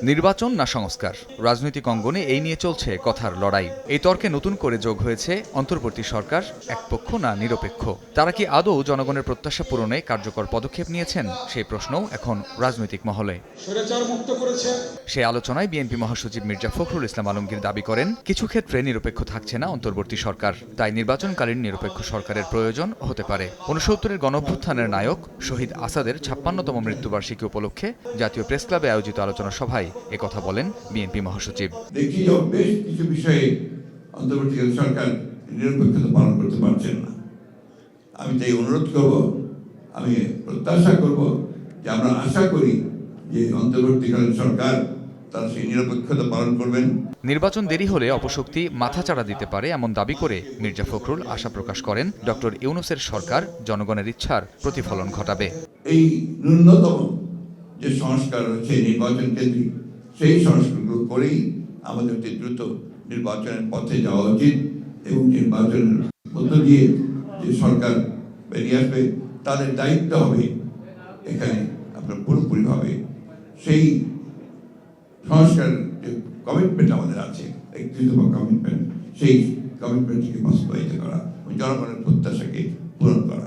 নির্বাচন না সংস্কার, রাজনৈতিক অঙ্গনে এই নিয়ে চলছে কথার লড়াই। এই তর্কে নতুন করে যোগ হয়েছে অন্তর্বর্তী সরকার একপক্ষ না নিরপেক্ষ। তারা কি আদৌ জনগণের প্রত্যাশা পূরণে কার্যকর পদক্ষেপ নিয়েছেন, সেই প্রশ্নও এখন রাজনৈতিক মহলে। সেই আলোচনায় বিএনপি মহাসচিব মির্জা ফখরুল ইসলাম আলমগীর দাবি করেন, কিছু ক্ষেত্রে নিরপেক্ষ থাকছে না অন্তর্বর্তী সরকার, তাই নির্বাচনকালীন নিরপেক্ষ সরকারের প্রয়োজন হতে পারে। ৬৯-এর গণঅভ্যুত্থানের নায়ক শহীদ আসাদের ৫৬তম মৃত্যুবার্ষিকী উপলক্ষে জাতীয় প্রেস ক্লাবে আয়োজিত আলোচনা সভায় একথা বলেন বিএনপি মহাসচিব। দেখি যে বেশ কিছু বিষয়ে অন্তর্বর্তীকালীন সরকার নিরপেক্ষতা পালন করতে পারছেন না। আমি তাই অনুরোধ করব, আমি প্রত্যাশা করব যে আমরা আশা করি যে অন্তর্বর্তীকালীন সরকার তারা সেই নিরপেক্ষতা পালন করবেন। নির্বাচন দেরি হলে অপশক্তি মাথাচাড়া দিতে পারে এমন দাবি করে মির্জা ফখরুল আশা প্রকাশ করেন ডক্টর ইউনূসের সরকার জনগণের ইচ্ছার প্রতিফলন ঘটাবে। এই ন্যূনতম যে সংস্কার হচ্ছে নির্বাচন কেন্দ্রিক, সেই সংস্কারগুলো করেই আমাদের দ্রুত নির্বাচনের পথে যাওয়া উচিত এবং নির্বাচনের মধ্য দিয়ে যে সরকার বেরিয়ে আসবে তাদের দায়িত্ব হবে এখানে আপনার পুরোপুরিভাবে সেই সংস্কার যে কমিটমেন্ট আমাদের আছে, একত্রিত কমিটমেন্ট, সেই কমিটমেন্টকে বাস্তবায়িত করা, জনগণের প্রত্যাশাকে পূরণ করা।